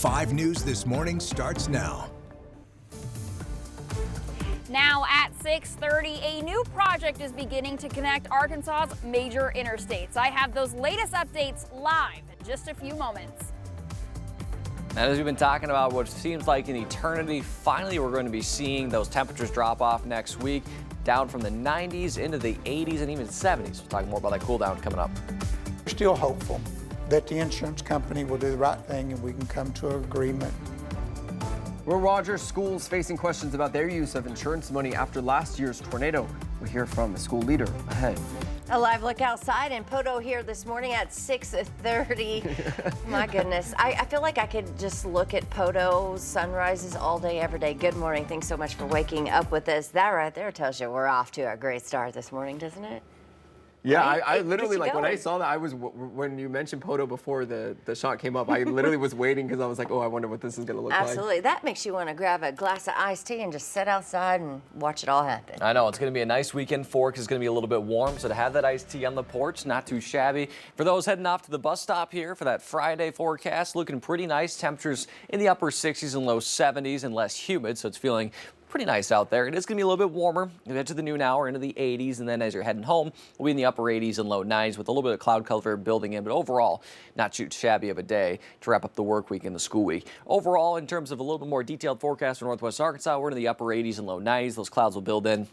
5 News This Morning starts now. Now at 6:30, a new project is beginning to connect Arkansas's major interstates. I have those latest updates live in just a few moments. And as we've been talking about what seems like an eternity, finally we're going to be seeing those temperatures drop off next week, down from the 90s into the 80s and even 70s. We'll talk more about that cool down coming up. We're still hopeful that the insurance company will do the right thing and we can come to an agreement. We're Rogers schools facing questions about their use of insurance money after last year's tornado. We'll hear from a school leader ahead. A live look outside in Poto here this morning at 6:30. My goodness. I feel like I could just look at Poto sunrises all day, every day. Good morning. Thanks so much for waking up with us. That right there tells you we're off to a great start this morning, doesn't it? Yeah, Right? I literally, like, when I going? saw that, when you mentioned Poto before the shot came up, I literally was waiting because I was like, oh, I wonder what this is going to look like. Absolutely. That makes you want to grab a glass of iced tea and just sit outside and watch it all happen. I know, it's going to be a nice weekend for it because it's going to be a little bit warm, so to have that iced tea on the porch, not too shabby. For those heading off to the bus stop here for that Friday forecast, looking pretty nice. Temperatures in the upper 60s and low 70s and less humid, so it's feeling pretty nice out there. It is going to be a little bit warmer. You get to the noon hour into the 80s, and then as you're heading home, we'll be in the upper 80s and low 90s with a little bit of cloud cover building in, but overall, not too shabby of a day to wrap up the work week and the school week. Overall, in terms of a little bit more detailed forecast for Northwest Arkansas, we're in the upper 80s and low 90s. Those clouds will build in.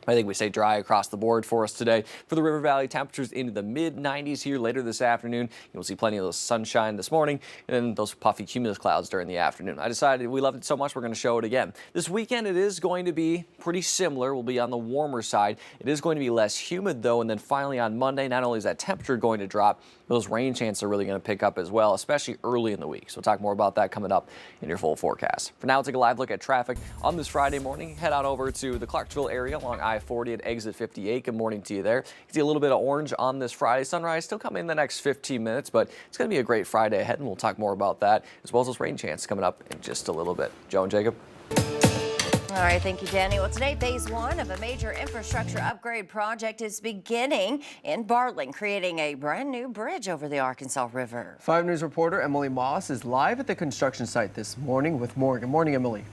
I think we stay dry across the board for us today. For the River Valley, temperatures into the mid-90s here later this afternoon. You'll see plenty of those sunshine this morning and then those puffy cumulus clouds during the afternoon. I decided we loved it so much we're going to show it again. This weekend it is going to be pretty similar. We'll be on the warmer side. It is going to be less humid though, and then finally on Monday, not only is that temperature going to drop, those rain chances are really going to pick up as well, especially early in the week. So we'll talk more about that coming up in your full forecast. For now, we'll take a live look at traffic on this Friday morning. Head on over to the Clarksville area along I-40 at exit 58. Good morning to you there. You can see a little bit of orange on this Friday. Sunrise still coming in the next 15 minutes, but it's going to be a great Friday ahead, and we'll talk more about that as well as those rain chances coming up in just a little bit. Joe and Jacob. All right, thank you, Danny. Well, today, phase 1 of a major infrastructure upgrade project is beginning in Bartling, creating a brand new bridge over the Arkansas River. 5 News reporter Emily Moss is live at the construction site this morning with more. Good morning, Emily.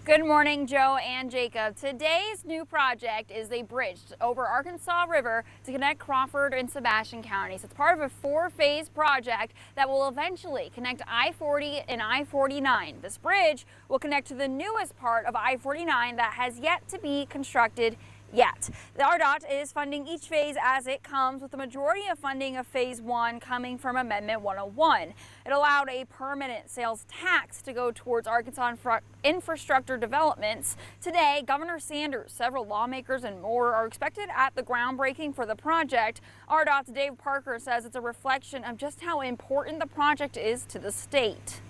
Good morning, Joe and Jacob. Today's new project is a bridge over Arkansas River to connect Crawford and Sebastian counties. It's part of a 4-phase project that will eventually connect I-40 and I-49. This bridge will connect to the newest part of I-49 that has yet to be constructed yet. The ARDOT is funding each phase as it comes, with the majority of funding of phase 1 coming from Amendment 101. It allowed a permanent sales tax to go towards Arkansas infrastructure developments. Today, Governor Sanders, several lawmakers and more are expected at the groundbreaking for the project. ARDOT's Dave Parker says it's a reflection of just how important the project is to the state.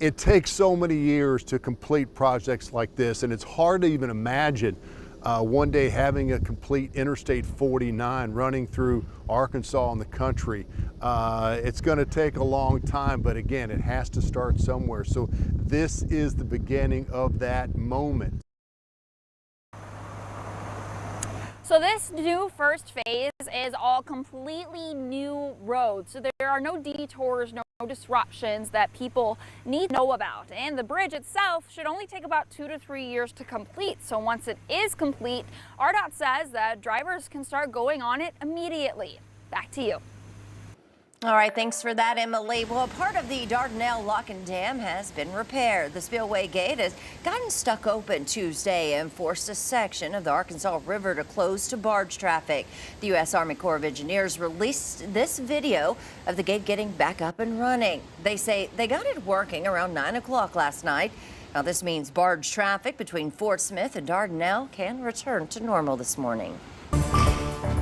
It takes so many years to complete projects like this, and it's hard to even imagine one day having a complete Interstate 49 running through Arkansas and the country. It's going to take a long time, but again, it has to start somewhere. So this is the beginning of that moment. So this new first phase is all completely new roads. So there are no detours, no disruptions that people need to know about. And the bridge itself should only take about 2 to 3 years to complete. So once it is complete, ARDOT says that drivers can start going on it immediately. Back to you. All right, thanks for that, Emily. Well, part of the Dardanelle Lock and Dam has been repaired. The spillway gate has gotten stuck open Tuesday and forced a section of the Arkansas River to close to barge traffic. The U.S. Army Corps of Engineers released this video of the gate getting back up and running. They say they got it working around 9 o'clock last night. Now, this means barge traffic between Fort Smith and Dardanelle can return to normal this morning.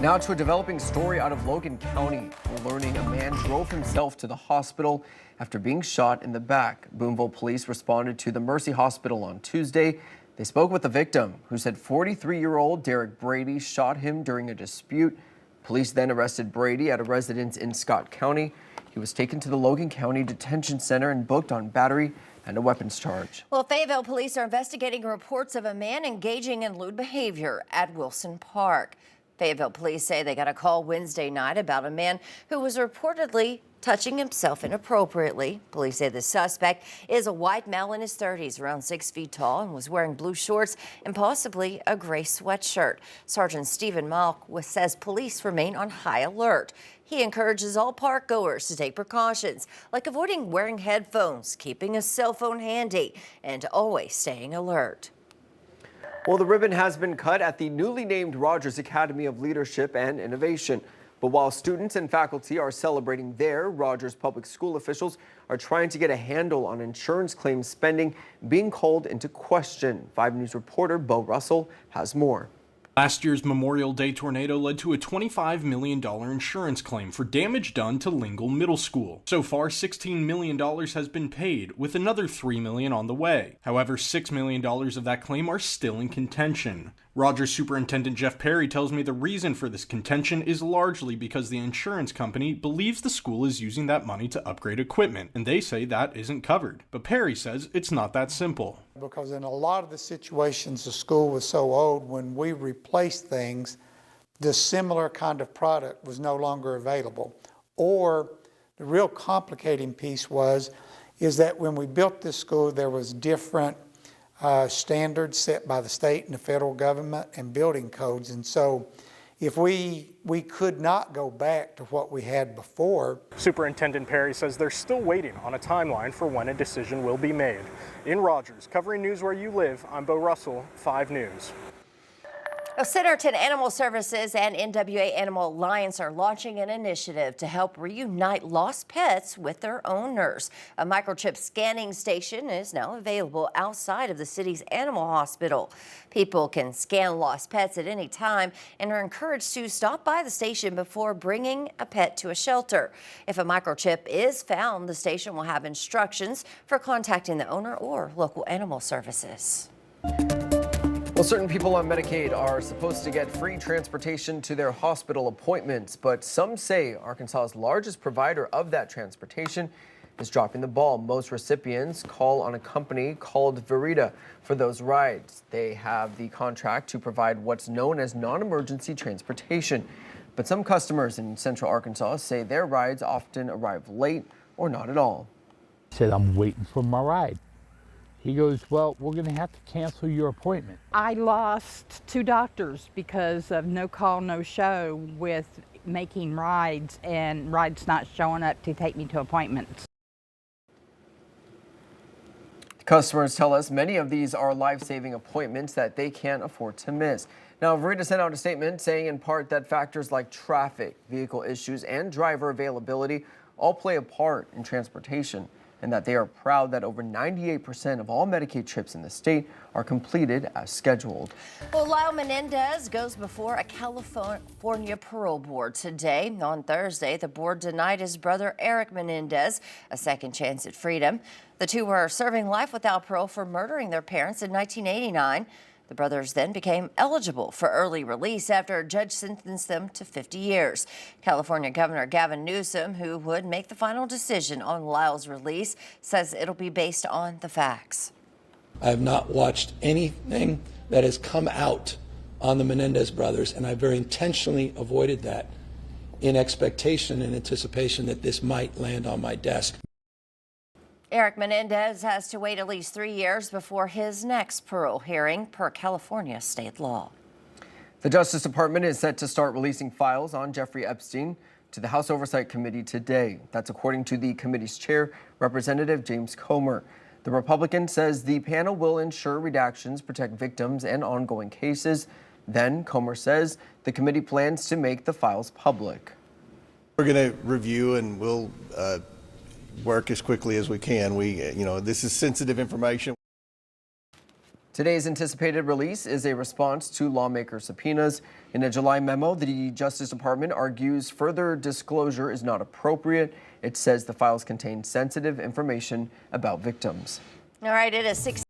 Now to a developing story out of Logan County. We're learning a man drove himself to the hospital after being shot in the back. Boonville police responded to the Mercy Hospital on Tuesday. They spoke with the victim, who said 43-year-old Derek Brady shot him during a dispute. Police then arrested Brady at a residence in Scott County. He was taken to the Logan County Detention Center and booked on battery and a weapons charge. Well, Fayetteville police are investigating reports of a man engaging in lewd behavior at Wilson Park. Fayetteville police say they got a call Wednesday night about a man who was reportedly touching himself inappropriately. Police say the suspect is a white male in his 30s, around 6 feet tall, and was wearing blue shorts and possibly a gray sweatshirt. Sergeant Stephen Malk says police remain on high alert. He encourages all park goers to take precautions, like avoiding wearing headphones, keeping a cell phone handy, and always staying alert. Well, the ribbon has been cut at the newly named Rogers Academy of Leadership and Innovation. But while students and faculty are celebrating there, Rogers public school officials are trying to get a handle on insurance claims spending being called into question. 5 News reporter Bo Russell has more. Last year's Memorial Day tornado led to a $25 million insurance claim for damage done to Lingle Middle School. So far, $16 million has been paid, with another $3 million on the way. However, $6 million of that claim are still in contention. Rogers Superintendent Jeff Perry tells me the reason for this contention is largely because the insurance company believes the school is using that money to upgrade equipment, and they say that isn't covered. But Perry says it's not that simple. Because in a lot of the situations, the school was so old, when we replaced things, the similar kind of product was no longer available. Or the real complicating piece is that when we built this school, there was different standards set by the state and the federal government and building codes. And so if we could not go back to what we had before. Superintendent Perry says they're still waiting on a timeline for when a decision will be made. In Rogers, covering news where you live, I'm Bo Russell, 5 News. Centerton Animal Services and NWA Animal Alliance are launching an initiative to help reunite lost pets with their owners. A microchip scanning station is now available outside of the city's animal hospital. People can scan lost pets at any time and are encouraged to stop by the station before bringing a pet to a shelter. If a microchip is found, the station will have instructions for contacting the owner or local animal services. Well, certain people on Medicaid are supposed to get free transportation to their hospital appointments, but some say Arkansas's largest provider of that transportation is dropping the ball. Most recipients call on a company called Verita for those rides. They have the contract to provide what's known as non-emergency transportation. But some customers in Central Arkansas say their rides often arrive late or not at all. I said, I'm waiting for my ride. He goes, well, we're going to have to cancel your appointment. I lost 2 doctors because of no call, no show with making rides and rides not showing up to take me to appointments. Customers tell us many of these are life-saving appointments that they can't afford to miss. Now, Verita sent out a statement saying in part that factors like traffic, vehicle issues, and driver availability all play a part in transportation, and that they are proud that over 98% of all Medicaid trips in the state are completed as scheduled. Well, Lyle Menendez goes before a California parole board today. On Thursday, the board denied his brother Eric Menendez a second chance at freedom. The two were serving life without parole for murdering their parents in 1989. The brothers then became eligible for early release after a judge sentenced them to 50 years. California Governor Gavin Newsom, who would make the final decision on Lyle's release, says it'll be based on the facts. I have not watched anything that has come out on the Menendez brothers, and I very intentionally avoided that in expectation and anticipation that this might land on my desk. Eric Menendez has to wait at least 3 years before his next parole hearing per California state law. The Justice Department is set to start releasing files on Jeffrey Epstein to the House Oversight Committee today. That's according to the committee's chair, Representative James Comer. The Republican says the panel will ensure redactions protect victims and ongoing cases. Then Comer says the committee plans to make the files public. We're going to review and we'll work as quickly as we can. This is sensitive information. Today's anticipated release is a response to lawmaker subpoenas. In a July memo, the Justice Department argues further disclosure is not appropriate. It says the files contain sensitive information about victims. All right, it is 6